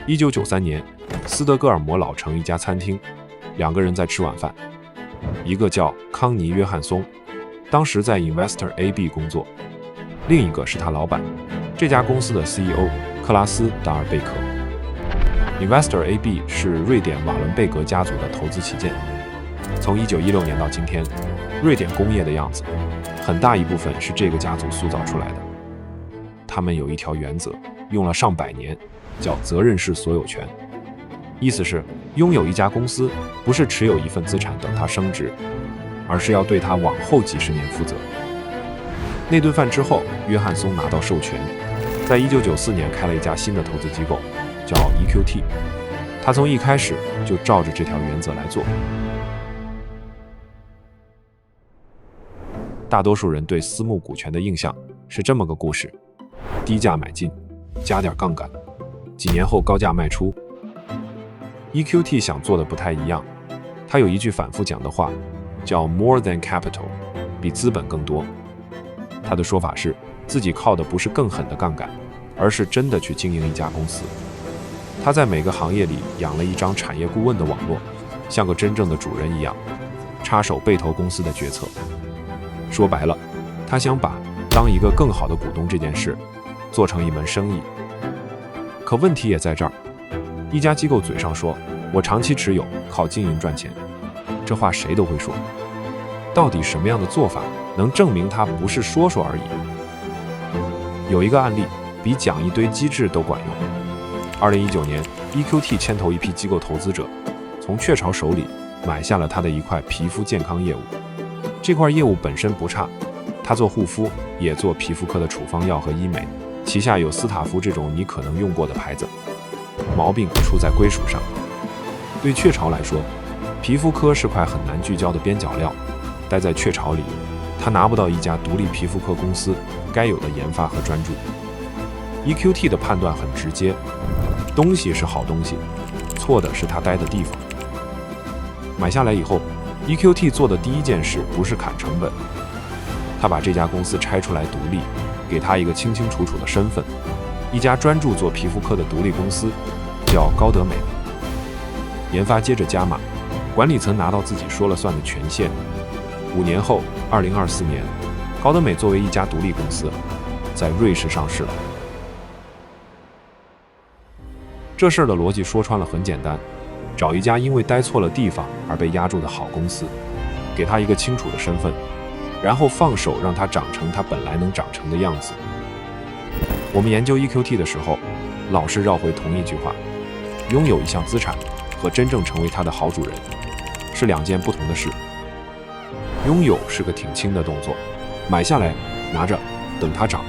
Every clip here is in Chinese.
1993年，斯德哥尔摩老城一家餐厅，两个人在吃晚飯，一个叫康尼·約翰松，當時在 Investor AB 工作，另一個是他老闆，這家公司的 CEO 克拉斯·達爾貝克。Investor AB 是瑞典瓦倫貝格家族的投資旗艦，從1916年到今天，瑞典工業的樣子，很大一部分是這個家族塑造出來的。他們有一條原則，用了上百年，叫責任式所有權。意思是，擁有一家公司，不是持有一份資產等它升值，而是要對它往後幾十年負責。那頓飯之後，約翰松拿到授權，在1994年開了一家新的投資機構，叫 EQT。他從一開始就照着這條原則來做。大多數人對私募股權的印象是這麼個故事：低價買進，加點槓桿，幾年後高價賣出。EQT 想做的不太一樣，他有一句反覆講的話，叫 more than capital， 比資本更多。他的說法是，自己靠的不是更狠的槓桿，而是真的去經營一家公司。他在每個行業裡養了一張產業顧問的網絡，像個真正的主人一樣，插手被投公司的決策。說白了，他想把當一個更好的股東這件事做成一門生意。可問題也在這兒，一家機構嘴上說我長期持有，靠經營賺錢，這話誰都會說。到底什麼樣的做法能證明他不是說說而已？有一個案例比講一堆機制都管用。2019年 EQT 牽頭一批機構投資者，從雀巢手裡買下了他的一塊皮膚健康業務。這塊業務本身不差，他做護膚，也做皮膚科的處方藥和醫美，旗下有斯塔夫這種你可能用過的牌子。毛病出在歸屬上。對雀巢來說，皮膚科是塊很難聚焦的邊角料，待在雀巢裡，他拿不到一家獨立皮膚科公司該有的研發和專注。EQT 的判斷很直接，東西是好東西，錯的是他待的地方。買下來以後， EQT 做的第一件事不是砍成本，他把這家公司拆出來獨立，給他一個清清楚楚的身份，一家專注做皮膚科的獨立公司，叫高德美。研發接着加碼，管理層拿到自己說了算的權限。5年後，2024年，高德美作為一家獨立公司，在瑞士上市了。這事兒的邏輯說穿了很簡單，找一家因為待錯了地方而被壓住的好公司，給他一個清楚的身份，然後放手讓它長成它本來能長成的樣子。我們研究 EQT 的時候，老是繞回同一句話：擁有一項資產和真正成為它的好主人是兩件不同的事。擁有是個挺輕的動作，買下來拿着等它漲。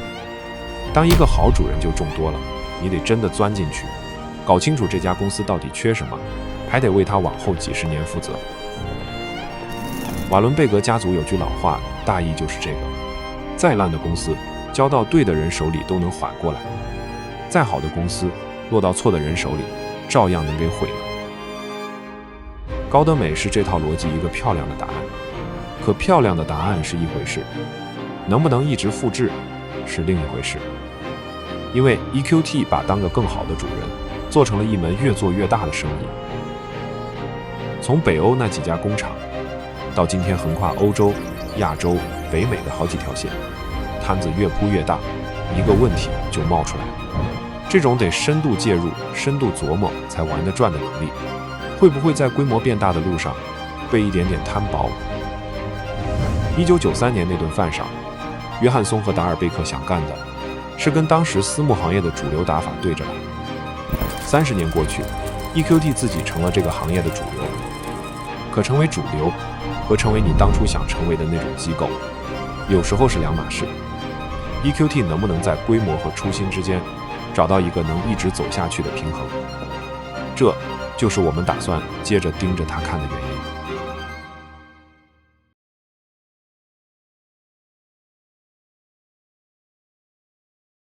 當一個好主人就重多了，你得真的鑽進去，搞清楚這家公司到底缺什麼，還得為它往後幾十年負責。瓦倫貝格家族有句老話，大意就是這個：再爛的公司，交到對的人手裡都能緩過來；再好的公司，落到錯的人手裡，照樣能給毀了。高德美是這套邏輯一個漂亮的答案，可漂亮的答案是一回事，能不能一直複製是另一回事。因為 EQT 把當個更好的主人做成了一門越做越大的生意。從北歐那幾家工廠，到今天橫跨歐洲、亞洲、北美的好幾條線，攤子越鋪越大，一個問題就冒出來了。這種得深度介入、深度琢磨才玩得轉的能力，會不會在規模變大的路上被一點點攤薄？1993年那頓飯上，約翰松和達爾貝克想幹的是跟當時私募行業的主流打法對着來。30年過去， EQT 自己成了這個行業的主流。可成為主流和成為你當初想成為的那種機構，有時候是兩碼事。EQT 能不能在規模和初心之間找到一個能一直走下去的平衡，這就是我們打算接着盯着它看的原因。